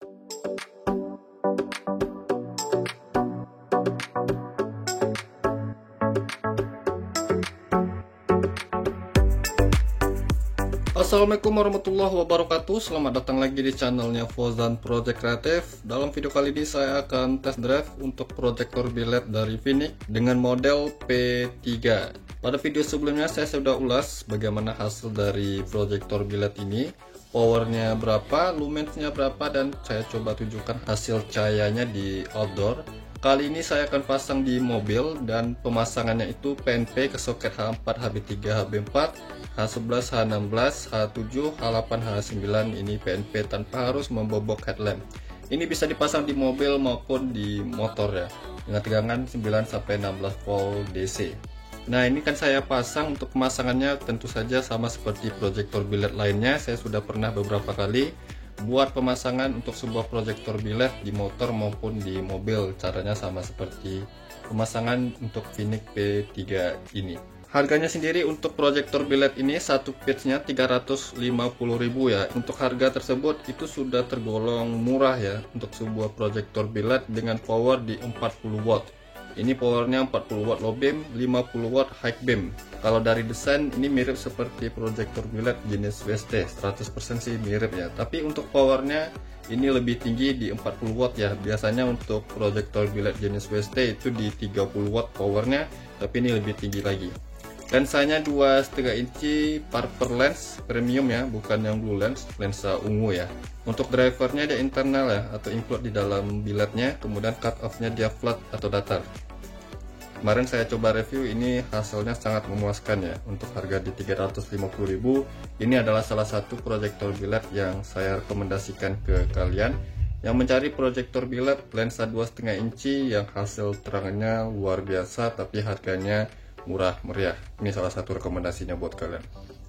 Assalamualaikum warahmatullahi wabarakatuh. Selamat datang lagi di channelnya Fauzan Project Kreatif. Dalam video kali ini saya akan test drive untuk proyektor biled dari Phoenix dengan model P3. Pada video sebelumnya saya sudah ulas bagaimana hasil dari proyektor biled ini, powernya berapa, lumensnya berapa, dan saya coba tunjukkan hasil cahayanya di outdoor. Kali ini saya akan pasang di mobil dan pemasangannya itu PNP ke soket H4, HB3, HB4, H11, H16, H7, H8, H9. Ini PNP tanpa harus membobok headlamp. Ini bisa dipasang di mobil maupun di motor ya, dengan tegangan 9-16 volt DC. Nah, ini kan saya pasang. Untuk pemasangannya tentu saja sama seperti proyektor biled lainnya. Saya sudah pernah beberapa kali buat pemasangan untuk sebuah proyektor biled di motor maupun di mobil. Caranya sama seperti pemasangan untuk Phoenix P3 ini. Harganya sendiri untuk proyektor biled ini satu piece-nya 350.000 ya. Untuk harga tersebut itu sudah tergolong murah ya untuk sebuah proyektor biled dengan power di 40 watt. Ini powernya 40 watt low beam, 50 watt high beam. Kalau dari desain ini mirip seperti proyektor biled jenis WST, 100% sih mirip ya. Tapi untuk powernya ini lebih tinggi di 40 watt ya. Biasanya untuk proyektor biled jenis WST itu di 30 watt powernya, tapi ini lebih tinggi lagi. Lensanya 2,5 inci Parker lens premium ya, bukan yang blue lens, lensa ungu ya. Untuk drivernya dia internal ya, atau include di dalam bilednya. Kemudian cut off-nya dia flat atau datar. Kemarin saya coba review, ini hasilnya sangat memuaskan ya. Untuk harga di 350.000, ini adalah salah satu proyektor biled yang saya rekomendasikan ke kalian yang mencari proyektor biled lensa 2,5 inci yang hasil terangannya luar biasa tapi harganya murah meriah. Ini salah satu rekomendasinya buat kalian.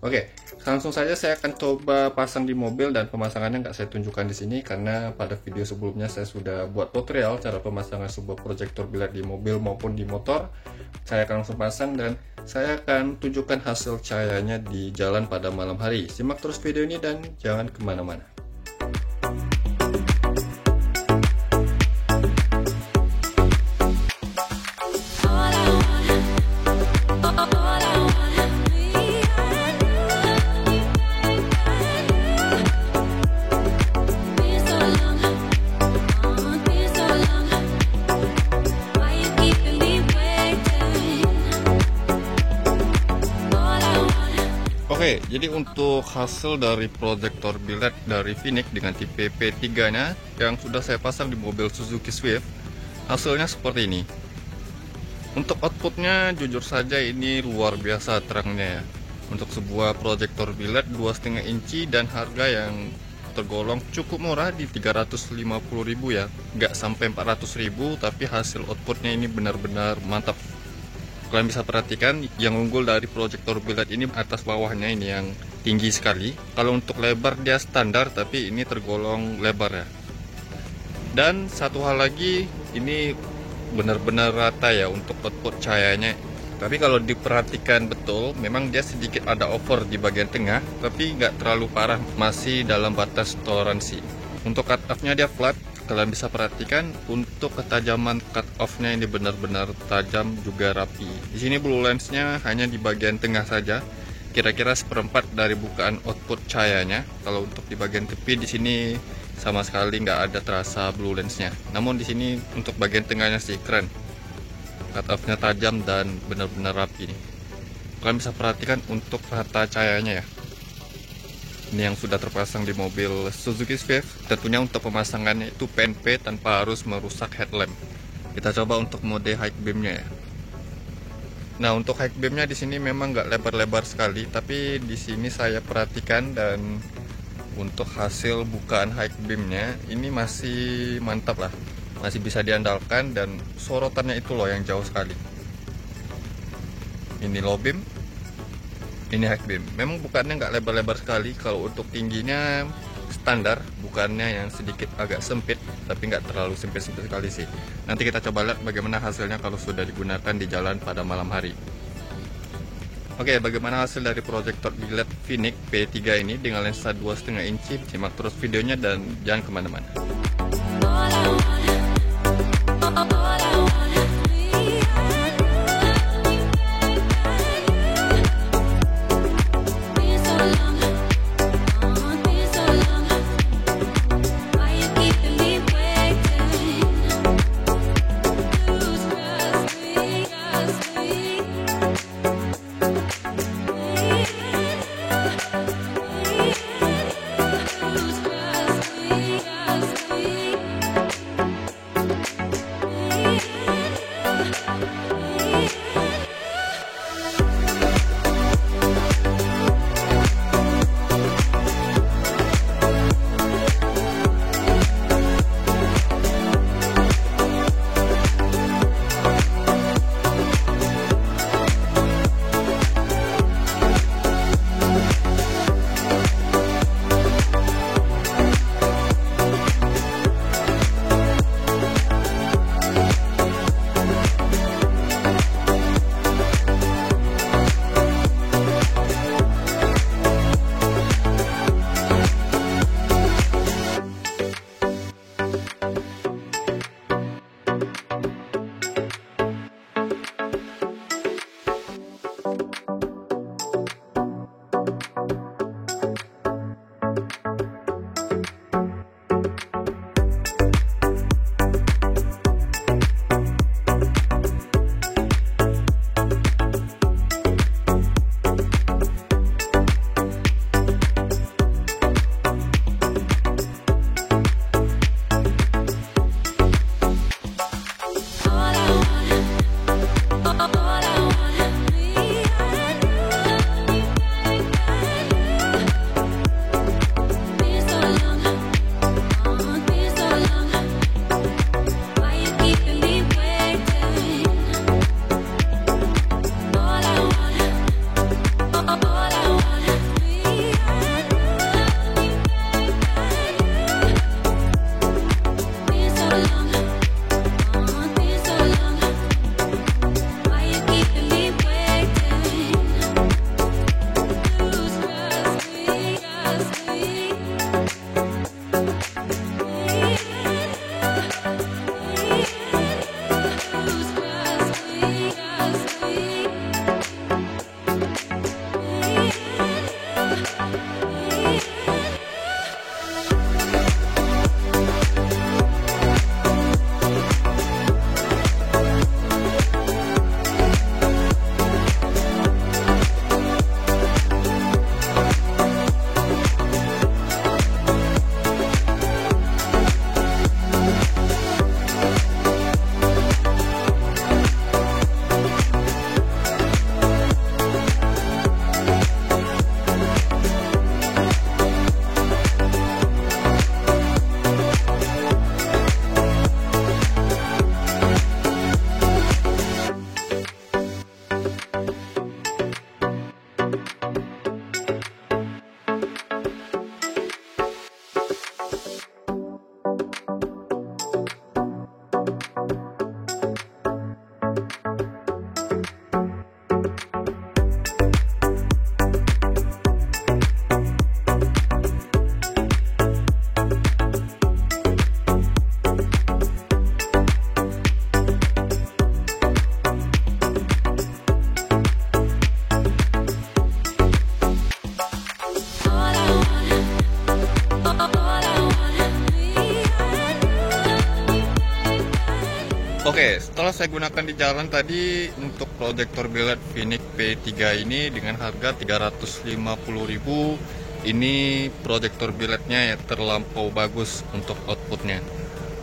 Oke, langsung saja saya akan coba pasang di mobil, dan pemasangannya nggak saya tunjukkan di sini karena pada video sebelumnya saya sudah buat tutorial cara pemasangan sebuah proyektor biled di mobil maupun di motor. Saya akan langsung pasang dan saya akan tunjukkan hasil cahayanya di jalan pada malam hari. Simak terus video ini dan jangan kemana-mana. Oke, jadi untuk hasil dari proyektor biled dari Phoenix dengan tipe P3 nya yang sudah saya pasang di mobil Suzuki Swift, hasilnya seperti ini. Untuk outputnya jujur saja ini luar biasa terangnya ya. Untuk sebuah proyektor biled 2,5 inci dan harga yang tergolong cukup murah di 350.000 ya, nggak sampai 400.000, tapi hasil outputnya ini benar-benar mantap. Kalian bisa perhatikan yang unggul dari proyektor biled ini atas bawahnya ini yang tinggi sekali. Kalau untuk lebar dia standar, tapi ini tergolong lebar ya. Dan satu hal lagi, ini benar-benar rata ya untuk output cahayanya. Tapi kalau diperhatikan betul, memang dia sedikit ada over di bagian tengah, tapi nggak terlalu parah, masih dalam batas toleransi. Untuk cut off-nya dia flat. Kalian bisa perhatikan untuk ketajaman cut off-nya ini benar-benar tajam juga rapi. Di sini blue lens-nya hanya di bagian tengah saja, kira-kira seperempat dari bukaan output cahayanya. Kalau untuk di bagian tepi di sini sama sekali nggak ada terasa blue lens-nya. Namun di sini untuk bagian tengahnya sih keren. Cut off-nya tajam dan benar-benar rapi nih. Kalian bisa perhatikan untuk rata cahayanya ya. Ini yang sudah terpasang di mobil Suzuki Swift. Tentunya untuk pemasangannya itu PNP tanpa harus merusak headlamp. Kita coba untuk mode high beam-nya ya. Nah, untuk high beam-nya di sini memang nggak lebar-lebar sekali, tapi di sini saya perhatikan dan untuk hasil bukaan high beam-nya ini masih mantap lah. Masih bisa diandalkan dan sorotannya itu loh yang jauh sekali. Ini low beam. Ini high beam, memang bukannya nggak lebar-lebar sekali. Kalau untuk tingginya standar, bukannya yang sedikit agak sempit, tapi nggak terlalu sempit-sempit sekali sih. Nanti kita coba lihat bagaimana hasilnya kalau sudah digunakan di jalan pada malam hari. Oke, bagaimana hasil dari proyektor biled Phoenix P3 ini dengan lensa 2,5 inci? Simak terus videonya dan jangan kemana-mana. Oke, setelah saya gunakan di jalan tadi untuk proyektor biled Phoenix P3 ini dengan harga 350.000, ini proyektor bilednya ya terlampau bagus untuk outputnya.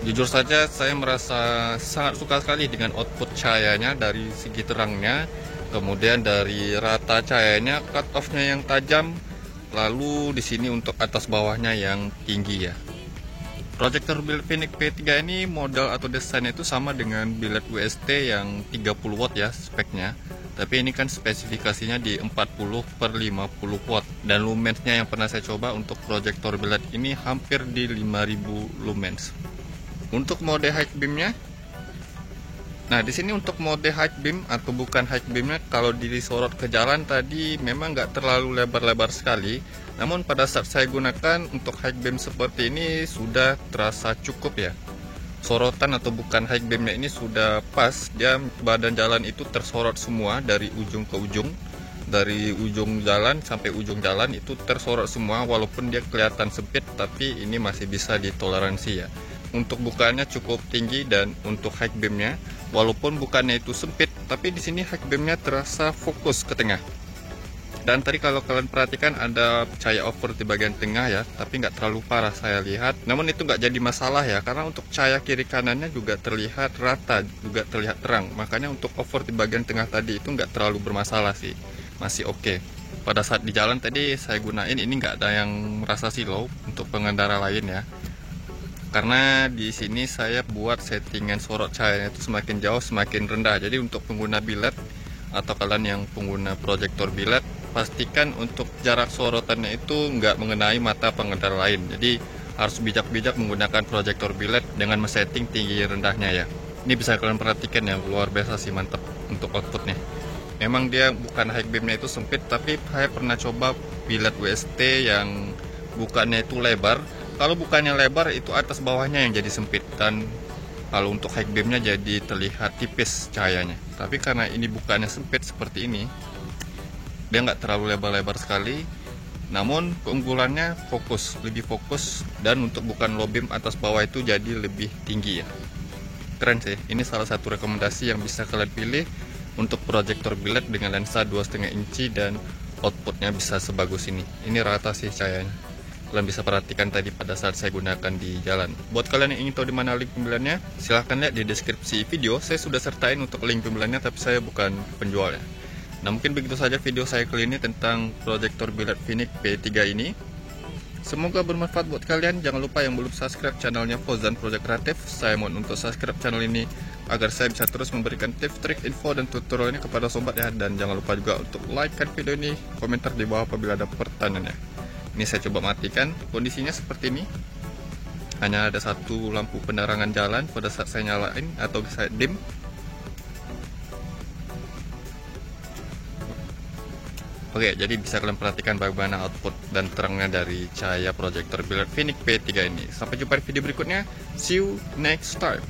Jujur saja saya merasa sangat suka sekali dengan output cahayanya dari segi terangnya, kemudian dari rata cahayanya, cut off-nya yang tajam, lalu di sini untuk atas bawahnya yang tinggi ya. Proyektor biled Phoenix P3 ini model atau desainnya itu sama dengan biled WST yang 30 watt ya speknya. Tapi ini kan spesifikasinya di 40/50 watt. Dan lumensnya yang pernah saya coba untuk proyektor biled ini hampir di 5000 lumens. Untuk mode high beamnya, nah di sini untuk mode high beam atau bukan high beamnya, kalau disorot ke jalan tadi memang nggak terlalu lebar-lebar sekali. Namun pada saat saya gunakan untuk high beam seperti ini sudah terasa cukup ya. sorotan atau bukan high beamnya ini sudah pas. Dia badan jalan itu tersorot semua dari ujung ke ujung, dari ujung jalan sampai ujung jalan itu tersorot semua. Walaupun dia kelihatan sempit, tapi ini masih bisa ditoleransi ya. Untuk bukaannya cukup tinggi, dan untuk high beamnya walaupun bukannya itu sempit, tapi di sini high beamnya terasa fokus ke tengah. Dan tadi kalau kalian perhatikan ada cahaya over di bagian tengah ya, tapi nggak terlalu parah saya lihat. Namun itu nggak jadi masalah ya, karena untuk cahaya kiri kanannya juga terlihat rata, juga terlihat terang. Makanya untuk over di bagian tengah tadi itu nggak terlalu bermasalah sih, masih oke. Pada saat di jalan tadi saya gunain ini nggak ada yang merasa silau untuk pengendara lain ya. Karena di sini saya buat settingan sorot cahayanya itu semakin jauh semakin rendah. Jadi untuk pengguna biled atau kalian yang pengguna proyektor biled, pastikan untuk jarak sorotannya itu nggak mengenai mata pengendara lain. Jadi harus bijak-bijak menggunakan proyektor biled dengan men-setting tinggi rendahnya ya. Ini bisa kalian perhatikan ya, luar biasa sih, mantap untuk outputnya. Memang dia bukan high beamnya itu sempit, tapi saya pernah coba biled WST yang bukannya itu lebar. Kalau bukannya lebar itu atas bawahnya yang jadi sempit, dan kalau untuk high beamnya jadi terlihat tipis cahayanya. Tapi karena ini bukannya sempit seperti ini, dia nggak terlalu lebar-lebar sekali. Namun keunggulannya fokus, lebih fokus, dan untuk bukan low beam atas bawah itu jadi lebih tinggi ya. Keren sih, ini salah satu rekomendasi yang bisa kalian pilih untuk proyektor biled dengan lensa 2,5 inci dan outputnya bisa sebagus ini. Ini rata sih cahayanya. Kalian bisa perhatikan tadi pada saat saya gunakan di jalan. Buat kalian yang ingin tahu di mana link pembeliannya, silahkan lihat di deskripsi video. Saya sudah sertain untuk link pembeliannya, tapi saya bukan penjual ya. Nah, mungkin begitu saja video saya kali ini tentang proyektor biled Vinic P3 ini. Semoga bermanfaat buat kalian. Jangan lupa yang belum subscribe channelnya Fauzan Project Creative, saya mohon untuk subscribe channel ini agar saya bisa terus memberikan tips, trik, info, dan tutorial ini kepada sobat ya. Dan jangan lupa juga untuk like video ini, komentar di bawah apabila ada pertanyaan ya. Ini saya coba matikan, kondisinya seperti ini. Hanya ada satu lampu penerangan jalan pada saat saya nyalain atau saya dim. Oke, jadi bisa kalian perhatikan bagaimana output dan terangnya dari cahaya proyektor biled Vinic P3 ini. Sampai jumpa di video berikutnya. See you next time.